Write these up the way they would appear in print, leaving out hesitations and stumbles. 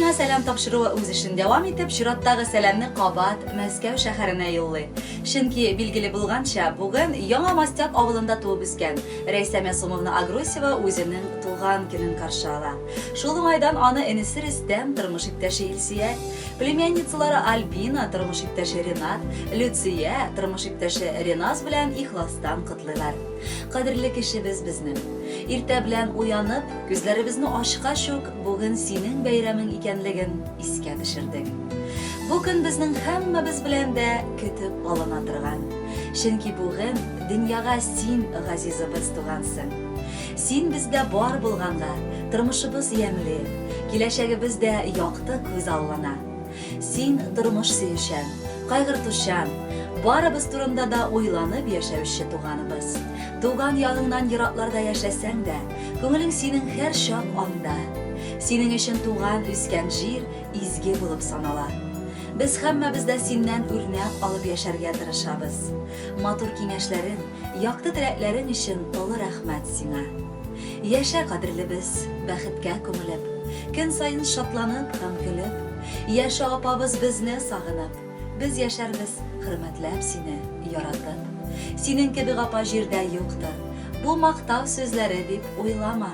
сиңа сәлам тапшыруы үз эшен дәвам итеп, чираттагы сәламны кабат Мәскәү шәһәренә юллый. Чөнки билгеле булганча, бүген Яңа Мастяк авылында туып үскән Рәйсә Мәсумовна Агросева үзенең туган көнен каршы ала. Шул уңайдан аны энесе Рөстәм, тормыш иптәше Илсия, племянницалары Альбина, тормыш иптәше Ренат, Люция, тормыш иптәше Реназ белән ихластан котлыйлар. Кадерле кешебез безнең. Иртә белән уянып, күзләребезне ачкач ук бүген синең бәйрәмең икәнлеген искә төшердек. Бу көн безнең һәммәбез белән дә көтеп алына торган. Чөнки бүген дөньяга син газизыбыз тугансың. Син бездә бар булганга, тормышыбыз ямьле, киләчәгебез дә якты күз алдына. Син тормыш сөючән, кайгыртучан, барыбыз турында да уйланып яшәүче туганыбыз. Туган ягыңнан еракларда яшәсәң дә, күңелең синең һәр чак анда. Синең өчен туган үскән җир изге булып санала. Без һәммәбез дә синнән үрнәк алып яшәргә тырышабыз. Матур киңәшләрең, якты теләкләрең өчен олы рәхмәт сиңа. Яшә кадерлебез, бәхеткә күмелеп, көн сайын шатланып һәм көлеп, яшә апабыз безне сагынып, без яшәрбез хөрмәтләп сине яратып. Синең кебек апа җирдә юктыр. Бу мактау сүзләре дип уйлама.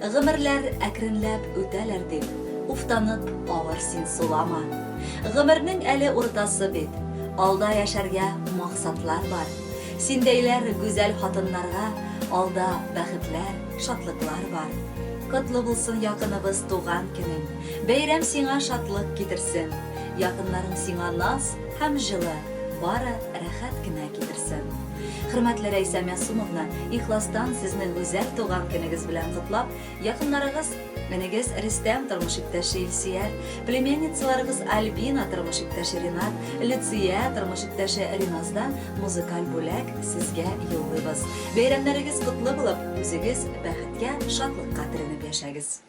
Гомерләр әкренләп үтәләр дип, уфтанып авыр син сулама. Гомернең әле уртасы бит. Алда яшәргә максатлар бар. Синдәйләр гүзәл хатыннарга алда бәхетләр, шатлыклар бар. Котлы булсын якыныбыз туган көнең. Бәйрәм сиңа шатлык китерсен. Якыннарың сиңа наз һәм җылы, бары рәхәт кенә китерсен. Хөрмәтле Рәйсә Мәсумовна, ихластан сезнең үзәк туган көнегез белән котлап, якыннарыгыз, менегез Рөстәм, тормыш иптәше Илсия, племянницаларыгыз Альбина, тормыш иптәше Ренат, Люция, тормыш иптәше Реназдан музыкаль бүләк сезгә юллыйбыз. Бәйрәмнәрегез котлы булып, үзегез бәхеткә, шатлыкка төренеп яшәгез.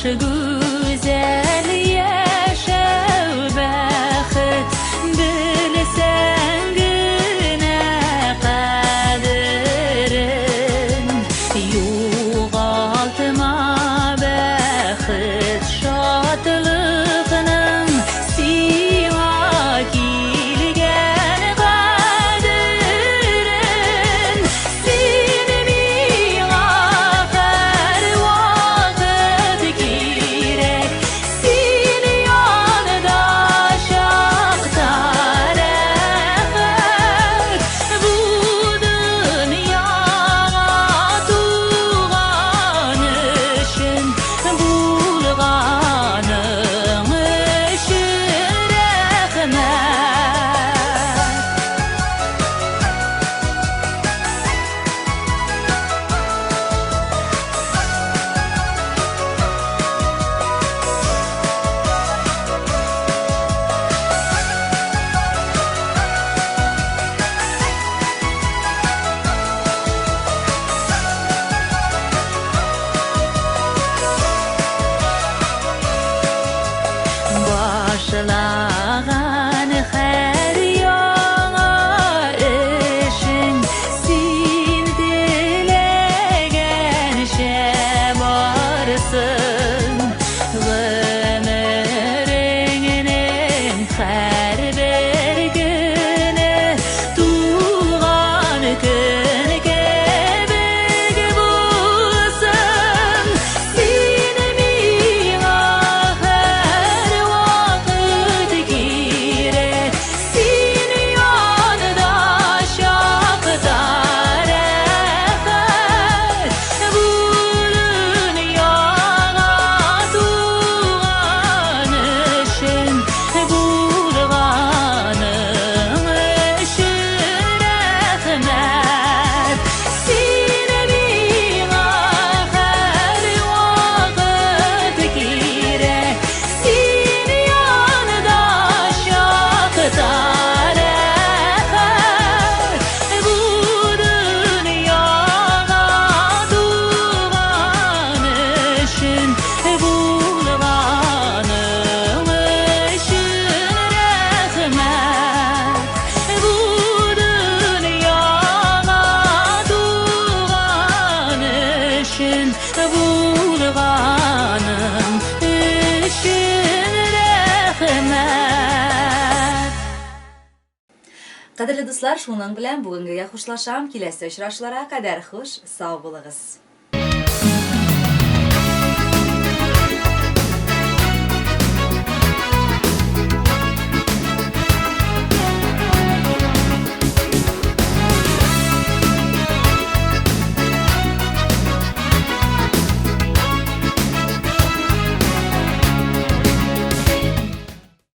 Güzel yaşa bәхет bilsen güne kaderin yuğaltma bәхет şatlığının siva kilgen kaderin seni miğa her vakit ki bulsun ömrünün her bir günü tuğan günge bilgi bulsun seni mina her vakit gire seni yanında şaktar bu dünyada tuğan için bulganım için rahmet seni mina her vakit gire seni yanında şaktar bu dünyada tuğan için bulganım için rahmet bu dünyada tuğan için bulganım için rahmet. Qadrli do'stlar, shuning bilan bugungiga xushlasam, kelasi uchrashuvlarga qadar xush, sog' bo'ling'iz.